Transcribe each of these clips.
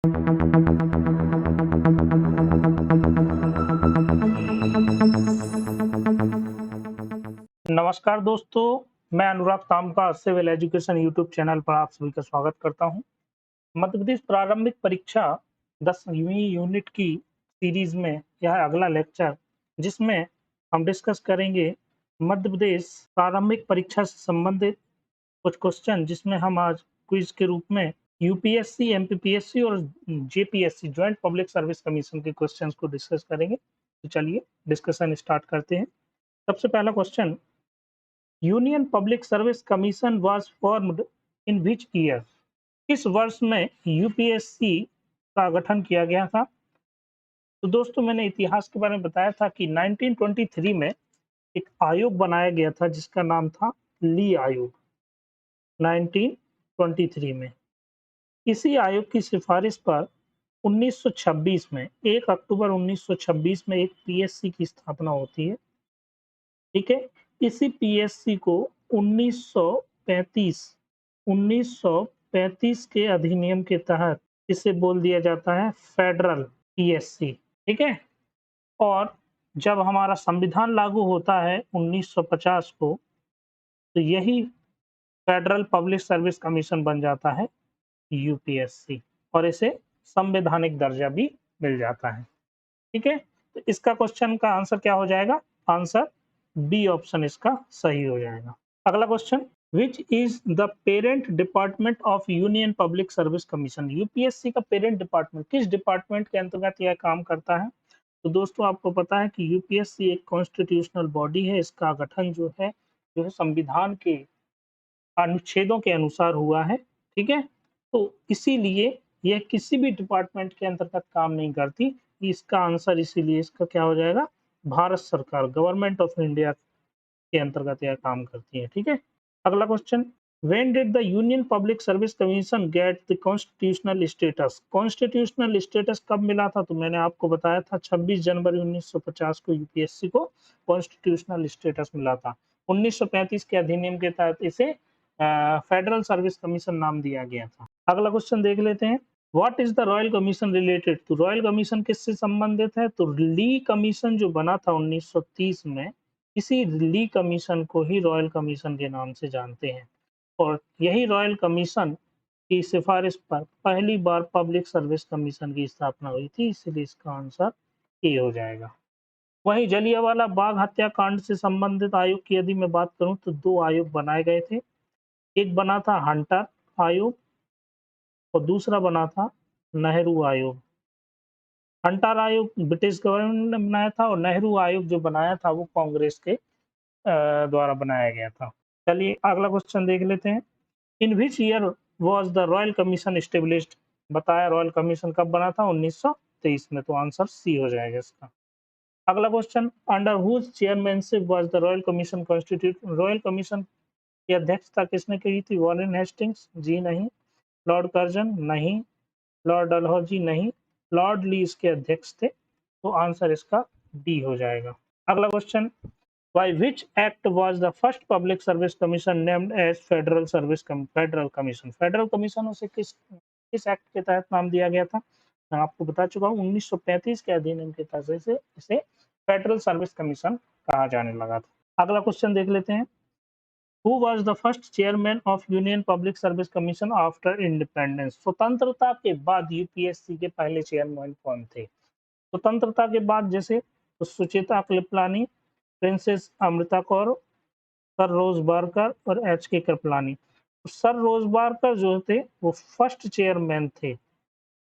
नमस्कार दोस्तों, मैं अनुराग तामका सिविल एजुकेशन यूट्यूब चैनल पर आप सभी का स्वागत करता हूं। मध्य प्रदेश प्रारंभिक परीक्षा 10वीं यूनिट की सीरीज में यह अगला लेक्चर, जिसमें हम डिस्कस करेंगे मध्य प्रदेश प्रारंभिक परीक्षा से संबंधित कुछ क्वेश्चन, जिसमें हम आज क्विज के रूप में यूपीएससी, एमपीपीएससी और JPSC joint public service commission के क्वेश्चंस को डिस्कस करेंगे। तो चलिए डिस्कशन स्टार्ट करते हैं। सबसे पहला question, union public service commission was formed in which year? किस वर्ष में यूपीएससी का गठन किया गया था? तो दोस्तों, मैंने इतिहास के बारे में बताया था कि 1923 में एक आयोग बनाया गया था जिसका नाम था ली आयोग। 1923 में इसी आयोग की सिफारिश पर 1926 में 1 अक्टूबर 1926 में एक पीएससी की स्थापना होती है। ठीक है, इसी पीएससी को 1935 के अधिनियम के तहत इसे बोल दिया जाता है फेडरल पीएससी। ठीक है, और जब हमारा संविधान लागू होता है 1950 को, तो यही फेडरल पब्लिक सर्विस कमीशन बन जाता है यूपीएससी, और इसे संवैधानिक दर्जा भी मिल जाता है। ठीक है, तो इसका क्वेश्चन का आंसर क्या हो जाएगा? आंसर बी ऑप्शन इसका सही हो जाएगा। अगला question, which is the parent department of Union public service commission? UPSC का पेरेंट डिपार्टमेंट किस डिपार्टमेंट के अंतर्गत यह काम करता है? तो दोस्तों, आपको पता है कि यूपीएससी एक कॉन्स्टिट्यूशनल बॉडी है। इसका गठन जो है संविधान के अनुच्छेदों के अनुसार हुआ है। ठीक है, तो इसीलिए यह किसी भी डिपार्टमेंट के अंतर्गत काम नहीं करती। इसका आंसर इसीलिए इसका क्या हो जाएगा? भारत सरकार, गवर्नमेंट ऑफ इंडिया के अंतर्गत यह काम करती है। ठीक है, अगला question, when did the union public service commission get the constitutional status? Constitutional status कब मिला था? तो मैंने आपको बताया था 26 जनवरी 1950 को यूपीएससी को कॉन्स्टिट्यूशनल स्टेटस मिला था। 1935 के अधिनियम के तहत इसे फेडरल सर्विस कमीशन नाम दिया गया था। अगला क्वेश्चन देख लेते हैं, what is the royal commission related? तो रॉयल कमीशन किससे संबंधित है? तो ली कमीशन जो बना था 1930 में, इसी ली कमीशन को ही रॉयल कमीशन के नाम से जानते हैं, और यही रॉयल कमीशन की सिफारिश पर पहली बार पब्लिक सर्विस कमीशन की स्थापना हुई थी, इसलिए इसका आंसर ए हो जाएगा। वहीं जलियांवाला बाग हत्याकांड से संबंधित आयोग की यदि मैं बात करूं, तो 2 आयोग बनाए गए थे। एक बना था हंटर आयोग और दूसरा बना था नेहरू आयोग। हंटर आयोग ब्रिटिश गवर्नमेंट ने बनाया था, और नेहरू आयोग जो बनाया था वो कांग्रेस के द्वारा बनाया गया था। चलिए अगला क्वेश्चन देख लेते हैं, in which year was the royal commission established? बताया रॉयल कमीशन कब बना था? 1923 में, तो आंसर सी हो जाएगा इसका। अगला question, under whose chairmanship was the royal commission constitute? Royal commission की अध्यक्षता किसने की थी? वॉरेन हेस्टिंग्स जी नहीं, लॉर्ड कर्जन नहीं, लॉर्ड डलहौजी नहीं, लॉर्ड ली इसके अध्यक्ष थे, तो आंसर इसका डी हो जाएगा। अगला question, by which act was the first public service commission named as federal commission? Federal commission उसे किस एक्ट के तहत नाम दिया गया था? मैं आपको बता चुका हूँ, 1935 के अधिनियम के तहत इसे फेडरल सर्विस कमीशन कहा जाने लगा था। अगला क्वेश्चन देख लेते हैं, Who was the first chairman of Union Public Service Commission after independence? स्वतंत्रता के बाद यूपीएससी के पहले चेयरमैन कौन थे? स्वतंत्रता के बाद जैसे तो सुचेता कृपलानी, प्रिंसेस अमृता कौर, सर रोज बारकर और एच के कृपलानी। सर रोज बारकर जो थे वो फर्स्ट चेयरमैन थे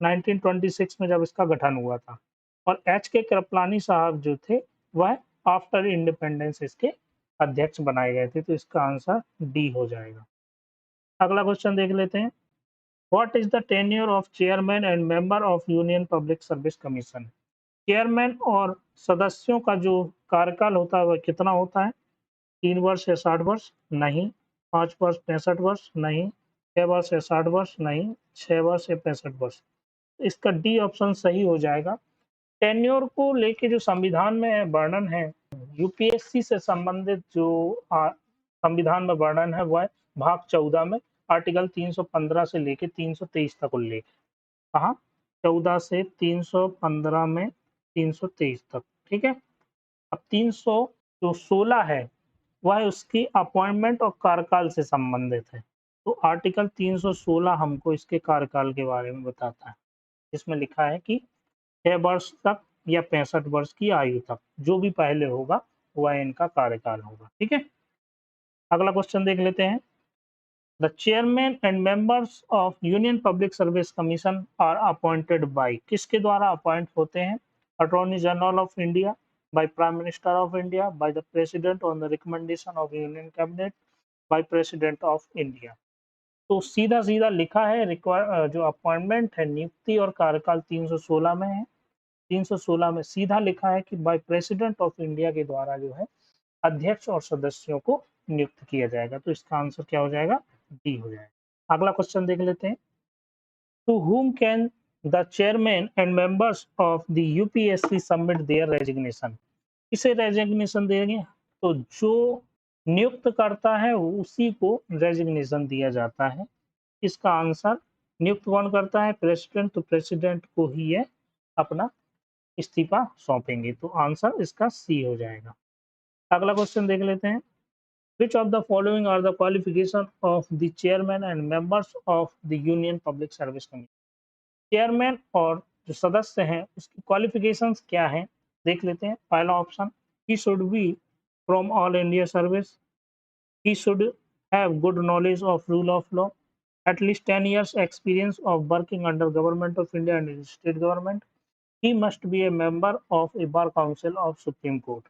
1926 में जब इसका गठन हुआ था, और एच के कृपलानी साहब जो थे वह आफ्टर इंडिपेंडेंस इसके अध्यक्ष बनाए गए थे, तो इसका आंसर डी हो जाएगा। अगला क्वेश्चन देख लेते हैं, what is the tenure of chairman and member of Union public service commission? Chairman और सदस्यों का जो कार्यकाल होता है वह कितना होता है? 3 वर्ष या 60 वर्ष? नहीं। 5 वर्ष 65 वर्ष? नहीं। 6 वर्ष या 60 वर्ष? नहीं। 6 वर्ष या 65 वर्ष? इसका डी ऑप्शन सही हो जाएगा। टेन्योर को लेके जो संविधान में वर्णन है, यूपीएससी से संबंधित जो संविधान में वर्णन है वह भाग 14 में आर्टिकल 315 से लेके 323 तक उल्लेख है। कहाँ? 14 से 315 में 323 तक, ठीक है। अब 316 है वह उसकी अपॉइंटमेंट और कार्यकाल से संबंधित है। तो आर्टिकल 316 हमको इसके कार्यकाल के बारे में बताता है। इसमें लिखा है कि 6 वर्ष तक या 65 वर्ष की आयु तक, जो भी पहले होगा वह इनका कार्यकाल होगा, ठीक है। अगला क्वेश्चन देख लेते हैं। The chairman and members of Union public service Commission are appointed by, किसके द्वारा अपॉइंट होते हैं? Attorney General of India, by Prime Minister of India, by the president on the recommendation of Union cabinet, by President of India. तो सीधा सीधा लिखा है, जो अपॉइंटमेंट है, नियुक्ति और कार्यकाल 316 में है। 316 में सीधा लिखा है कि बाय प्रेसिडेंट ऑफ इंडिया के द्वारा जो है अध्यक्ष और सदस्यों को नियुक्त किया जाएगा। तो इसका आंसर क्या हो जाएगा? डी हो जाएगा। अगला क्वेश्चन देख लेते हैं। To whom can the chairman and members of the UPSC submit their resignation? किसे रेजिग्नेशन देंगे? तो जो नियुक्त करता है उसी को रेजिग्नेशन दिया जाता है। इसका आंसर, नियुक्त कौन करता है? प्रेसिडेंट। तो प्रेसिडेंट को ही ये अपना इस्तीफा सौंपेंगे। तो आंसर इसका सी हो जाएगा। अगला क्वेश्चन देख लेते हैं। Which of the following are the qualification of the chairman and members of the Union Public Service Commission? Chairman और जो सदस्य हैं उसकी क्वालिफिकेशंस क्या हैं, देख लेते हैं। पहला option, he should be from all India service, he should have good knowledge of rule of law, at least 10 years experience of working under government of India and state government, he must be a member of a bar council of Supreme Court।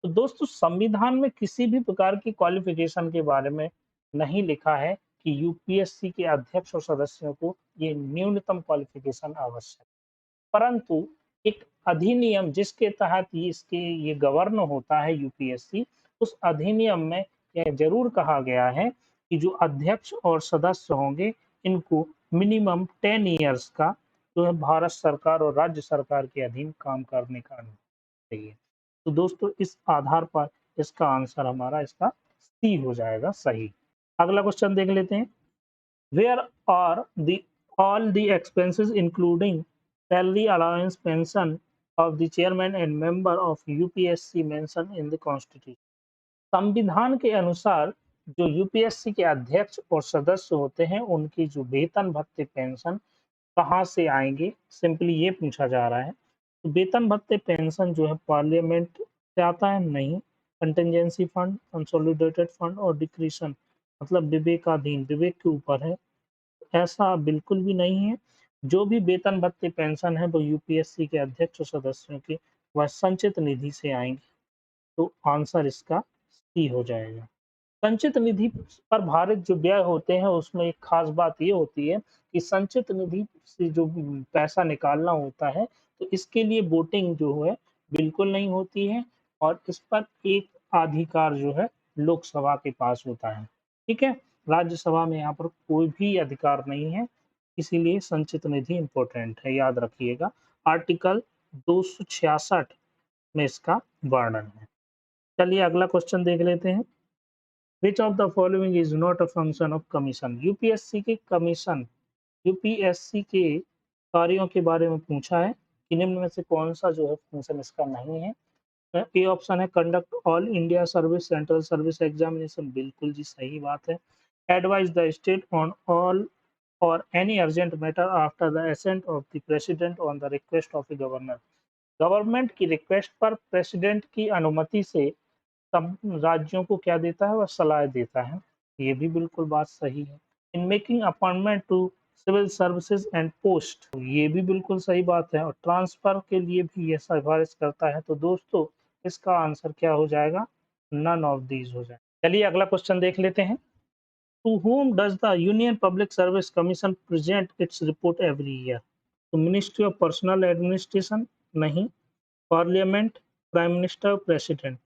तो दोस्तों, संविधान में किसी भी प्रकार की qualification के बारे में नहीं लिखा है कि यूपीएससी के अध्यक्ष और सदस्यों को ये न्यूनतम क्वालिफिकेशन आवश्यक है। परंतु एक अधिनियम जिसके तहत ये गवर्न होता है यूपीएससी, उस अधिनियम में यह जरूर कहा गया है कि जो अध्यक्ष और सदस्य होंगे इनको मिनिमम 10 ईयर्स का जो है भारत सरकार और राज्य सरकार के अधीन काम करने का अनुभव चाहिए। तो दोस्तों, इस आधार पर इसका आंसर हमारा इसका सी हो जाएगा सही। अगला क्वेश्चन देख लेते हैं। Where are the all the expenses including salary allowance pension of the chairman and member of UPSC mentioned in the constitution। संविधान के अनुसार जो यूपीएससी के अध्यक्ष और सदस्य होते हैं उनकी जो वेतन भत्ते पेंशन कहाँ से आएंगे, सिंपली ये पूछा जा रहा है। तो वेतन भत्ते पेंशन जो है पार्लियामेंट से आता है? नहीं। कंटिजेंसी फंड, कंसोलिडेटेड फंड और डिक्रीशन, मतलब विवेकाधीन, विवेक के ऊपर है, ऐसा बिल्कुल भी नहीं है। जो भी वेतन भत्ते पेंशन है वो यूपीएससी के अध्यक्ष और सदस्यों की वह संचित निधि से आएंगे। तो आंसर इसका सी हो जाएगा। संचित निधि पर भारित जो व्यय होते हैं उसमें एक खास बात ये होती है कि संचित निधि से जो पैसा निकालना होता है तो इसके लिए वोटिंग जो है बिल्कुल नहीं होती है और इस पर एक अधिकार जो है लोकसभा के पास होता है, ठीक है। राज्यसभा में यहाँ पर कोई भी अधिकार नहीं है, इसीलिए संचित निधि इंपॉर्टेंट है, याद रखिएगा। आर्टिकल 266 में इसका वर्णन है। चलिए अगला क्वेश्चन देख लेते हैं। Which of the following is not a function of commission? UPSC के कमीशन, यूपीएससी के कार्यों के बारे में पूछा है कि निम्न में से कौन सा जो है फंक्शन इसका नहीं है। ए ऑप्शन है conduct all India service central service examination, बिल्कुल जी सही बात है। Advise the state on all और any urgent matter after the assent of the president on the request of the governor, government की रिक्वेस्ट पर president की अनुमति से सब राज्यों को क्या देता है? वह सलाह देता है। ये भी बिल्कुल बात सही है। In making appointment to civil services and post, ये भी बिल्कुल सही बात है। और ट्रांसफर के लिए भी ये सिफारिश करता है। तो दोस्तों, इसका आंसर क्या हो जाएगा? नन ऑफ दीज हो जाएगा। चलिए अगला क्वेश्चन देख लेते हैं। To whom does the Union Public Service Commission present its report every year? तो मिनिस्ट्री ऑफ पर्सनल एडमिनिस्ट्रेशन नहीं, पार्लियामेंट, प्राइम मिनिस्टर, प्रेसिडेंट।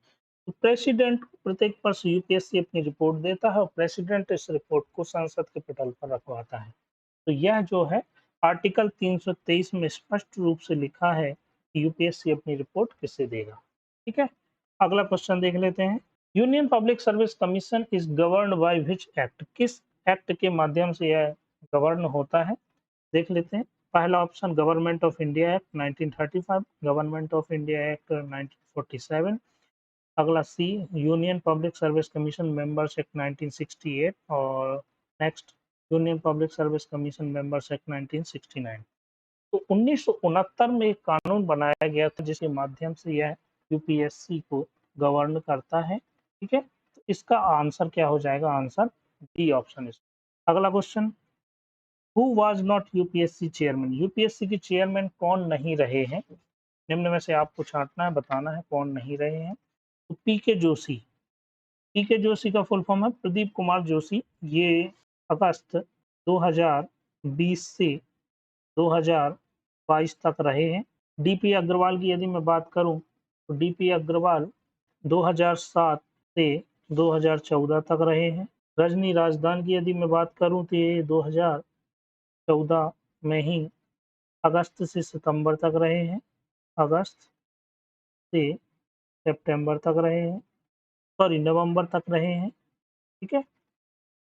तो प्रेसिडेंट प्रत्येक वर्ष यूपीएससी अपनी रिपोर्ट देता है और प्रेसिडेंट इस रिपोर्ट को संसद के पटल पर रखवाता है। तो यह जो है आर्टिकल 323 में स्पष्ट रूप से लिखा है कि यूपीएससी अपनी रिपोर्ट किसे देगा, ठीक है। अगला क्वेश्चन देख लेते हैं। Union public service commission is governed by which act? किस एक्ट के माध्यम से यह गवर्न होता है, देख लेते हैं। पहला option government of India act 1935, government of India act 1947, अगला C union public service commission members act 1968 और next union public service commission members act 1969। तो 1969 में एक कानून बनाया गया था जिसके माध्यम से यह यूपीएससी को गवर्न करता है। ठीक है, तो इसका आंसर क्या हो जाएगा? आंसर डी ऑप्शन है। अगला question, who was not UPSC chairman? UPSC के चेयरमैन कौन नहीं रहे हैं? निम्न में से आपको छांटना है, बताना है कौन नहीं रहे हैं। तो पीके जोशी, पीके जोशी का फुल फॉर्म है प्रदीप कुमार जोशी। ये अगस्त 2020 से 2022 तक रहे हैं। डीपी अग्रवाल की यदि मैं बात करूं तो डीपी अग्रवाल 2007 से 2014 तक रहे हैं। रजनी राजदान की यदि मैं बात करूं तो ये 2014 में ही अगस्त से सितंबर तक रहे हैं, अगस्त से सितंबर तक रहे हैं, सॉरी नवंबर तक रहे हैं। ठीक है,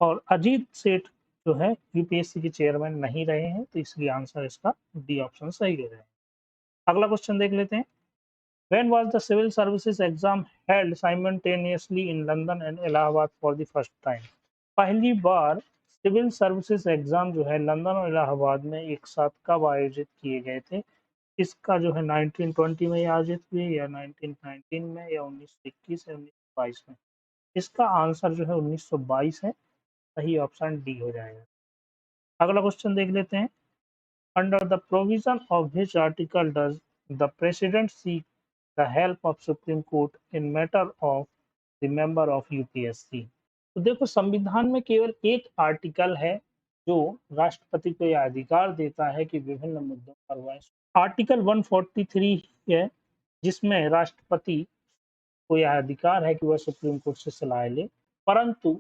और अजीत सेठ जो है यूपीएससी के चेयरमैन नहीं रहे हैं, तो इसलिए आंसर इसका डी ऑप्शन सही हो जाएगा। अगला क्वेश्चन देख लेते हैं। When was the civil services exam held simultaneously in London and Allahabad for the first time? पहली बार सिविल सर्विसेज एग्जाम जो है लंदन और इलाहाबाद में एक साथ कब आयोजित किए गए थे? इसका जो है 1920 में आयोजित हुए या 1919 में या 1921 या 1922 में? इसका आंसर जो है 1922 है, सही ऑप्शन डी हो जाएगा। अगला क्वेश्चन देख लेते हैं। Under the provision of which article does the president seek the help of supreme court in matter of the member of UPSC? तो देखो, संविधान में केवल एक आर्टिकल है जो राष्ट्रपति को यह अधिकार देता है कि विभिन्न मुद्दों पर वह आर्टिकल 143 है, जिसमें राष्ट्रपति को यह अधिकार है कि वह सुप्रीम कोर्ट से सलाह ले, परंतु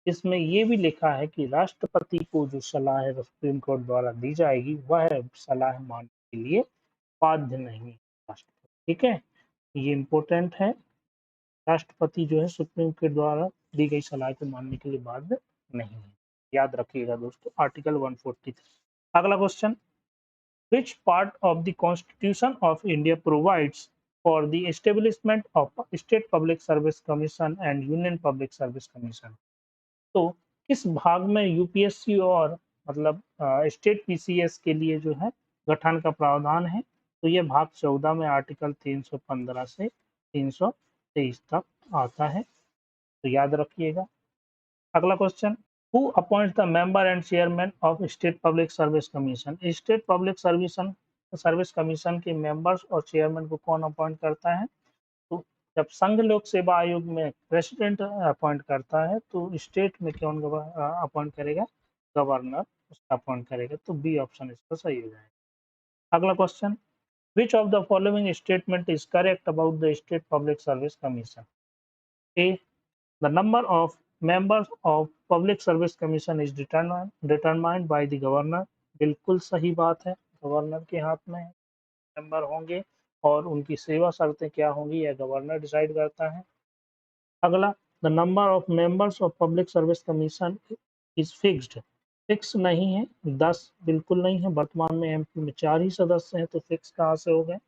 इसमें ये भी लिखा है कि राष्ट्रपति को जो सलाह है सुप्रीम कोर्ट द्वारा दी जाएगी वह सलाह मानने के लिए बाध्य नहीं है राष्ट्रपति। ठीक है, ये इम्पोर्टेंट है। राष्ट्रपति जो है सुप्रीम कोर्ट द्वारा दी गई सलाह को मानने के लिए बाध्य नहीं है, याद रखिएगा दोस्तों, आर्टिकल 143। अगला question, which part of the constitution of India provides for the establishment of state public service commission and union public service commission? तो किस भाग में यूपीएससी और मतलब स्टेट पीसीएस के लिए जो है गठन का प्रावधान है? तो यह भाग 14 में आर्टिकल 315 से 323 तक आता है, तो याद रखिएगा। अगला question, who appoints the member and chairman of state public service commission? State public service commission के मेंबर्स और चेयरमैन को कौन अपॉइंट करता है? तो जब संघ लोक सेवा आयोग में प्रेसिडेंट अपॉइंट करता है तो स्टेट में कौन अपॉइंट करेगा? गवर्नर उसका अपॉइंट करेगा, तो बी ऑप्शन इसका सही हो जाएगा। अगला question, which of the following statement is correct about the state public service commission? A, the number of members of public service commission is determined by the governor। बिल्कुल सही बात है, गवर्नर के हाथ में मेंबर होंगे और उनकी सेवा शर्तें क्या होंगी यह गवर्नर डिसाइड करता है। अगला, the number of members of public service commission is fixed. Fix नहीं है, 10 बिल्कुल नहीं है। वर्तमान में एमपी में 4 ही सदस्य हैं, तो फिक्स कहाँ से हो गए?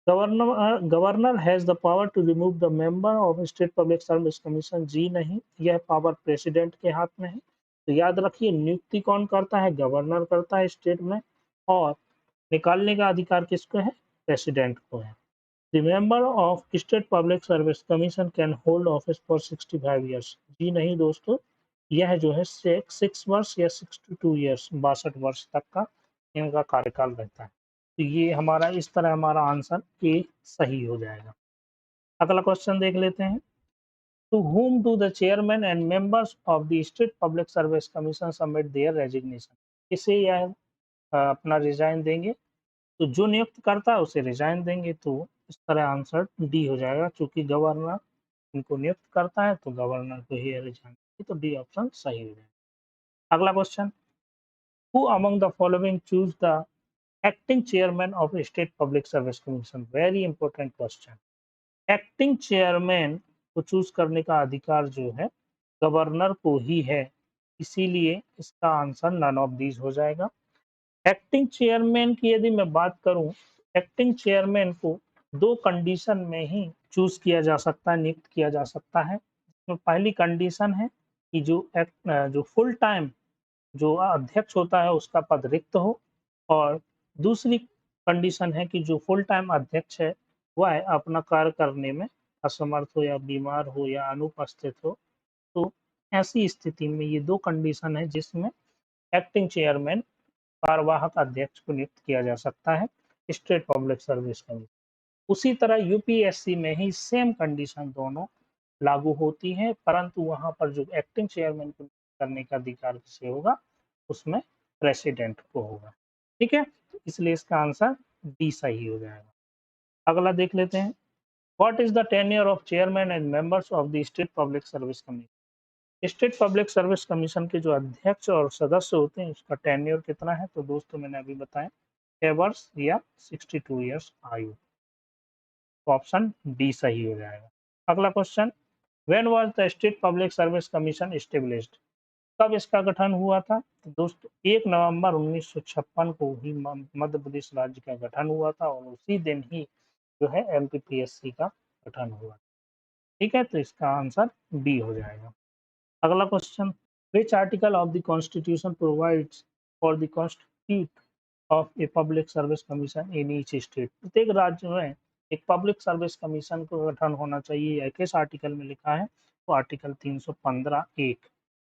Governor has the power to remove the member of state public service commission. जी नहीं, यह पावर प्रेसिडेंट के हाथ में है। तो याद रखिए, नियुक्ति कौन करता है? गवर्नर करता है स्टेट में, और निकालने का अधिकार किसको है? प्रेसिडेंट को है। The member of State Public Service Commission can hold office for 65 years। जी नहीं दोस्तों, यह जो है 6 वर्ष या 62 ईयर्स 62 वर्ष तक का इनका कार्यकाल रहता है। तो ये हमारा इस तरह हमारा आंसर ए सही हो जाएगा। अगला क्वेश्चन देख लेते हैं। To whom do the chairman and members of the State Public Service Commission submit their resignation? इसे यह अपना रिजाइन देंगे, तो जो नियुक्त करता है उसे रिजाइन देंगे, तो इस तरह आंसर डी हो जाएगा। चूंकि गवर्नर इनको नियुक्त करता है तो गवर्नर को ही रिजाइन देंगे, तो डी ऑप्शन सही हो जाएगा। अगला question, who among the following choose the acting chairman of state public service commission? Very important question. Acting chairman को चूज करने का अधिकार जो है गवर्नर को ही है, इसीलिए इसका आंसर नन ऑफ दीज हो जाएगा। एक्टिंग चेयरमैन की यदि मैं बात करूं, एक्टिंग चेयरमैन को 2 कंडीशन में ही चूज़ किया जा सकता है, नियुक्त किया जा सकता है। तो पहली कंडीशन है कि जो फुल टाइम जो अध्यक्ष होता है उसका पद रिक्त हो, और दूसरी कंडीशन है कि जो फुल टाइम अध्यक्ष है वह अपना कार्य करने में असमर्थ हो या बीमार हो या अनुपस्थित हो। तो ऐसी स्थिति में ये 2 कंडीशन है जिसमें एक्टिंग चेयरमैन कार्यवाहक अध्यक्ष को नियुक्त किया जा सकता है स्टेट पब्लिक सर्विस कमीशन। उसी तरह यूपीएससी में ही सेम कंडीशन दोनों लागू होती हैं, परंतु वहां पर जो एक्टिंग चेयरमैन को करने का अधिकार किसे होगा, उसमें प्रेसिडेंट को होगा। ठीक है, तो इसलिए इसका आंसर डी सही हो जाएगा। अगला देख लेते हैं, what is the tenure of chairman and members of the state public service commission. State public service commission के जो अध्यक्ष और सदस्य होते हैं उसका टेन्योर कितना है, तो दोस्तों मैंने अभी बताया 6 वर्ष या 62 ईयर्स आयु। तो ऑप्शन डी सही हो जाएगा। अगला question, when was the state public service commission established. कब इसका गठन हुआ था, तो दोस्तों 1 नवंबर 1956 को ही मध्य प्रदेश राज्य का गठन हुआ था, और उसी दिन ही जो है एमपीपीएससी का गठन हुआ। ठीक है, तो इसका आंसर बी हो जाएगा। अगला question, which article of the constitution provides for the constitute of a public service commission in each state. प्रत्येक राज्य में एक पब्लिक सर्विस कमीशन का गठन होना चाहिए, या किस आर्टिकल में लिखा है, तो आर्टिकल 315(1)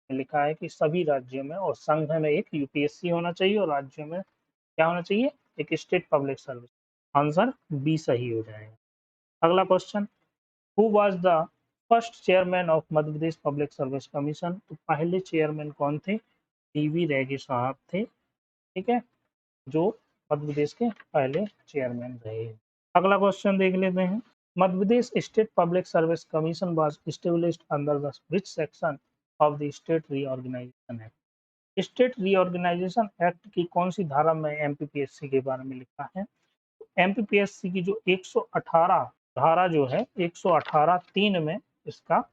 में लिखा है कि सभी राज्यों में और संघ में एक यूपीएससी होना चाहिए, और राज्यों में क्या होना चाहिए, एक state public service. Answer B सही हो जाएगा। अगला question, who was the first chairman of Madhya Pradesh public service commission. तो पहले चेयरमैन कौन थे, टीवी रेगी साहब थे। ठीक है, जो मध्य प्रदेश के पहले चेयरमैन रहे। अगला क्वेश्चन देख लेते हैं, Madhya Pradesh state public service commission was established under the which section of the state reorganisation act. State reorganisation act की कौन सी धारा में एमपीपीएससी के बारे में लिखा है। एमपीपीएससी की जो 118 धारा जो है 118(3) में इसका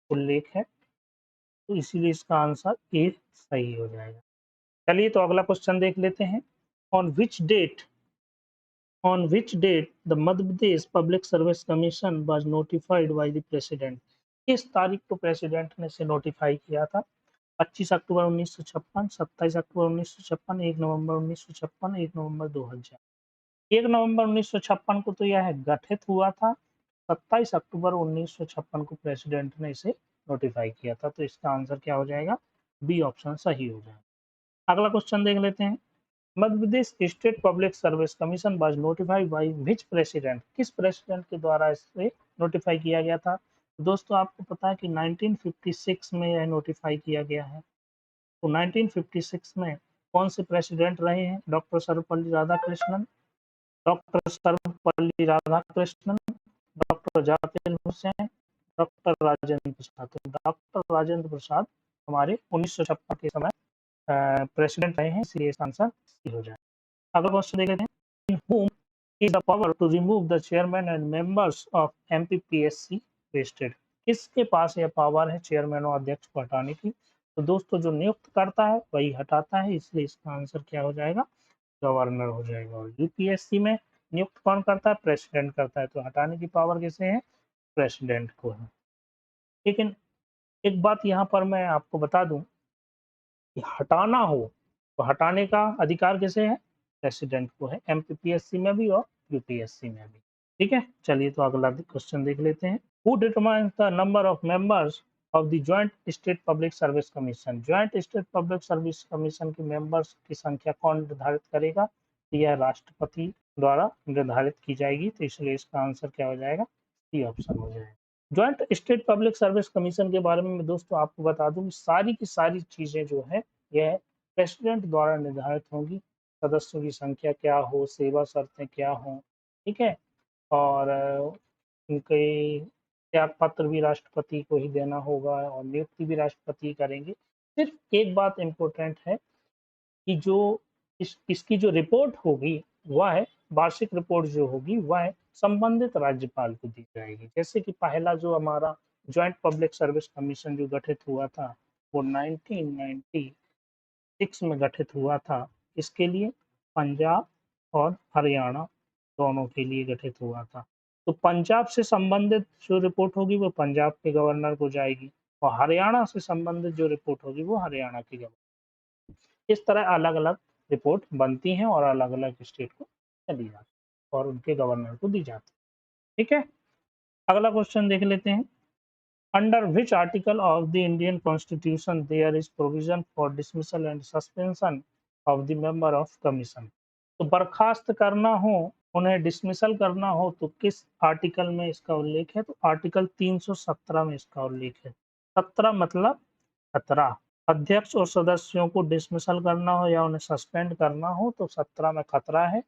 उल्लेख है, तो इसीलिए इसका आंसर ए सही हो जाएगा। चलिए तो अगला क्वेश्चन देख लेते हैं, on which date the Madhya Pradesh public service commission was notified by the President. किस तारीख को प्रेसिडेंट ने इसे नोटिफाई किया था। 25 अक्टूबर 1956, 27 अक्टूबर 1956, 1 नवंबर 1956, 1 नवंबर 2000। 1 नवंबर 1956 को तो यह गठित हुआ था, 27 अक्टूबर 1956 को प्रेसिडेंट ने इसे नोटिफाई किया था, तो इसका आंसर क्या हो जाएगा, बी ऑप्शन सही हो जाएगा। अगला क्वेश्चन देख लेते हैं, Madhya Pradesh state public service commission was notified by which president. किस प्रेसिडेंट के द्वारा इसे नोटिफाई किया गया था। दोस्तों आपको पता है कि 1956 में यह नोटिफाई किया गया है। तो 1956 में कौन से प्रेसिडेंट रहे हैं, doctor Sarvepalli Radhakrishnan, doctor Sarvepalli Radhakrishnan, doctor Zakir Hussain, doctor Rajendra Prasad. तो डॉक्टर राजेंद्र प्रसाद हमारे 1956 के समय प्रेसिडेंट रहे हैं, इसलिए इसका आंसर सी हो जाए। अगला क्वेश्चन देख लेते हैं, इन whom is the power to remove the chairman and members of MPPSC vested। किसके पास यह पावर है चेयरमैन और अध्यक्ष को हटाने की। तो दोस्तों जो नियुक्त करता है वही हटाता है, इसलिए इसका आंसर क्या हो जाएगा, गवर्नर हो जाएगा। और यूपीएससी में नियुक्त कौन करता है, प्रेसिडेंट करता है, तो हटाने की पावर किसे है, प्रेसिडेंट को है। लेकिन एक बात यहाँ पर मैं आपको बता दूं कि हटाना हो तो हटाने का अधिकार किसे है, प्रेसिडेंट को है, एमपीपीएससी में भी और यूपीएससी में भी। ठीक है, चलिए तो अगला क्वेश्चन देख लेते हैं, who determines the number of members of the joint state public service commission. Joint state public service commission के मेंबर्स की संख्या कौन निर्धारित करेगा, तो यह राष्ट्रपति द्वारा निर्धारित की जाएगी, तो इसलिए इसका आंसर क्या हो जाएगा, सी ऑप्शन हो जाएगा। Joint state public service commission के बारे में दोस्तों आपको बता दूं, सारी की सारी चीजें जो है यह प्रेसिडेंट द्वारा निर्धारित होंगी। सदस्यों की संख्या क्या हो, सेवा शर्तें क्या हो, ठीक है, और उनके त्याग पत्र भी राष्ट्रपति को ही देना होगा, और नियुक्ति भी राष्ट्रपति करेंगे। सिर्फ एक बात इम्पोर्टेंट है कि जो इसकी जो रिपोर्ट होगी वह है, वार्षिक रिपोर्ट जो होगी वह संबंधित राज्यपाल को दी जाएगी। जैसे कि पहला जो हमारा जॉइंट पब्लिक सर्विस कमीशन जो गठित हुआ था वो 1996 में गठित हुआ था, इसके लिए पंजाब और हरियाणा दोनों के लिए गठित हुआ था। तो पंजाब से संबंधित जो रिपोर्ट होगी वो पंजाब के गवर्नर को जाएगी और हरियाणा से संबंधित जो रिपोर्ट होगी वो हरियाणा के गवर्नर। इस तरह अलग-अलग रिपोर्ट बनती हैं और अलग-अलग स्टेट को चली जाती है और उनके गवर्नर को दी जाती है। ठीक है? अगला क्वेश्चन देख लेते हैं। Under which article of the Indian constitution there is provision for dismissal and suspension of the member of commission. तो बर्खास्त करना हो, उन्हें डिसमिसल करना हो तो किस आर्टिकल में इसका उल्लेख है? तो आर्टिकल 317 में इसका उल्लेख है। 17 मतलब खतरा। अध्यक्ष और सदस्यों को डिसमिसल करना हो या उन्हें सस्पेंड करना हो तो 17 में खतरा है।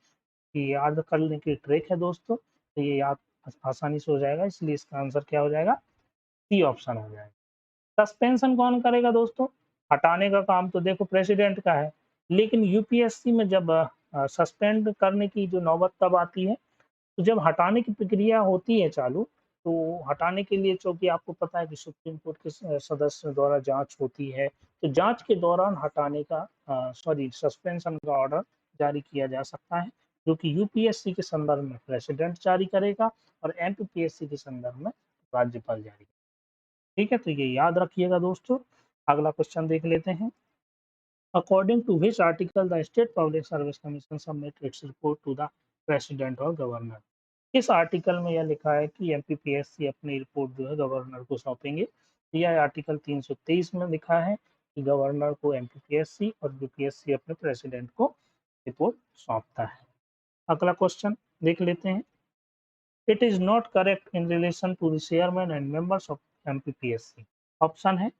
ये याद करने की ट्रिक है दोस्तों, तो ये याद आसानी से हो जाएगा, इसलिए इसका आंसर क्या हो जाएगा? सी ऑप्शन हो जाएगा। सस्पेंशन कौन करेगा दोस्तों? हटाने का काम तो देखो प्रेसिडेंट का है, लेकिन यूपीएससी में जब सस्पेंड करने की जो नौबत तब आती है, तो जब हटाने की प्रक्रिया होती है चालू, तो हटाने के लिए चूँकि आपको पता है कि सुप्रीम कोर्ट के सदस्य द्वारा जाँच होती है, तो जाँच के दौरान हटाने का सस्पेंशन का ऑर्डर जारी किया जा सकता है, जो कि यूपीएससी के संदर्भ में प्रेसिडेंट जारी करेगा और एमपीपीएससी के संदर्भ में राज्यपाल जारी करेगा। ठीक है? तो ये याद रखिएगा दोस्तों। अगला क्वेश्चन देख लेते हैं। According to which article the state public service commission submit its report to the President और गवर्नर। किस आर्टिकल में यह लिखा है कि एमपीपीएससी अपनी रिपोर्ट जो है गवर्नर को सौंपेंगे? यह आर्टिकल 323 में लिखा है कि गवर्नर को एमपीपीएससी और यूपीएससी अपने प्रेसिडेंट को रिपोर्ट सौंपता है। अगला क्वेश्चन देख लेते हैं। It is not correct in relation to the chairman and members of MPPSC. Option है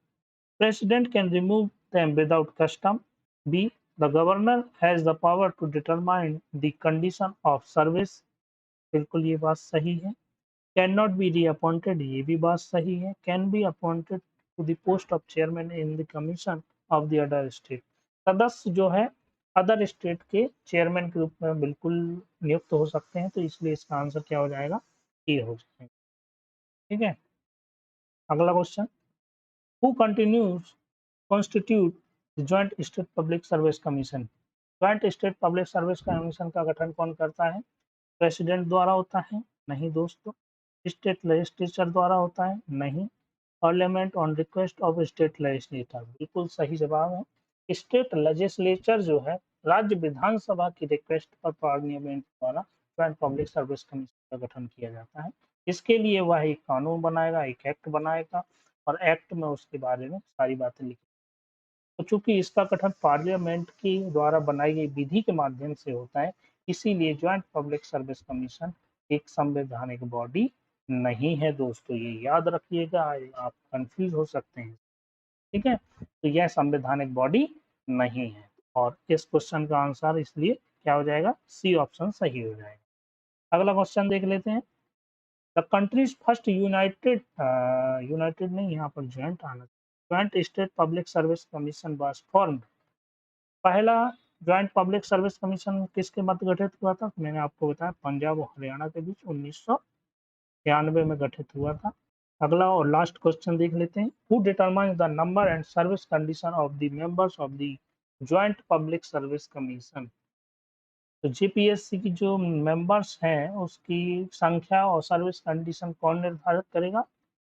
President can remove them without custom. B. The governor has the power to determine the condition of service. बिल्कुल ये बात सही है। Cannot be reappointed. ये भी बात सही है। Can be appointed to the post of chairman in the commission of the other state. सदस्य जो है अदर स्टेट के चेयरमैन के रूप में बिल्कुल नियुक्त हो सकते हैं, तो इसलिए इसका आंसर क्या हो जाएगा? ए हो जाएगा। ठीक है? अगला question. Who continues constitute the Joint State Public Service Commission? Joint state public service commission का गठन कौन करता है? प्रेसिडेंट द्वारा होता है? नहीं दोस्तों। स्टेट लेजिस्लेचर द्वारा होता है? नहीं। Parliament on request of state legislator, बिल्कुल सही जवाब है। स्टेट लेजिस्लेचर जो है राज्य विधानसभा की रिक्वेस्ट पर पार्लियामेंट द्वारा ज्वाइंट पब्लिक सर्विस कमीशन का गठन किया जाता है। इसके लिए वह एक कानून बनाएगा, एक एक्ट बनाएगा और एक्ट में उसके बारे में सारी बातें लिखी। तो चूंकि इसका गठन पार्लियामेंट के द्वारा बनाई गई विधि के माध्यम से होता है, इसीलिए ज्वाइंट पब्लिक सर्विस कमीशन एक संवैधानिक बॉडी नहीं है दोस्तों, ये याद रखिएगा, आप कंफ्यूज हो सकते हैं। ठीक है, तो यह संवैधानिक बॉडी नहीं है और इस क्वेश्चन का आंसर इसलिए क्या हो जाएगा? सी ऑप्शन सही हो जाएगा। अगला क्वेश्चन देख लेते हैं। द कंट्रीज फर्स्ट यूनाइटेड नहीं, यहाँ पर ज्वाइंट आना, joint state public service commission was formed. पहला ज्वाइंट पब्लिक सर्विस कमीशन किसके मध्य गठित हुआ था? मैंने आपको बताया पंजाब और हरियाणा के बीच 1993 में गठित हुआ था। अगला और लास्ट क्वेश्चन देख लेते हैं। Who determines the number and service condition of the members of the joint public service commission. तो जीपीएससी की जो मेंबर्स हैं उसकी संख्या और सर्विस कंडीशन कौन निर्धारित करेगा?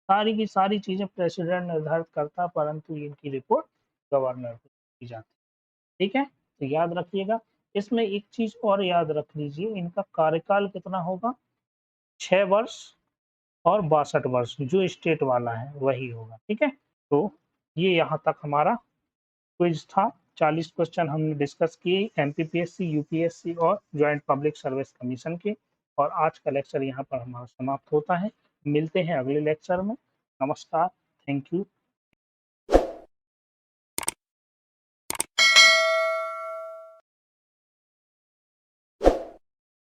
सारी की सारी चीजें प्रेसिडेंट निर्धारित करता है, परंतु इनकी रिपोर्ट गवर्नर को दी जाती है। ठीक है, तो याद रखिएगा। इसमें एक चीज और याद रख लीजिए, इनका कार्यकाल कितना होगा? 6 वर्ष और 62 वर्ष, जो स्टेट वाला है वही होगा। ठीक है, तो ये यहाँ तक हमारा क्विज था। 40 क्वेश्चन हमने डिस्कस किए एमपीपीएससी, यूपीएससी और ज्वाइंट पब्लिक सर्विस कमीशन के, और आज का लेक्चर यहाँ पर हमारा समाप्त होता है। मिलते हैं अगले लेक्चर में। नमस्कार, थैंक यू।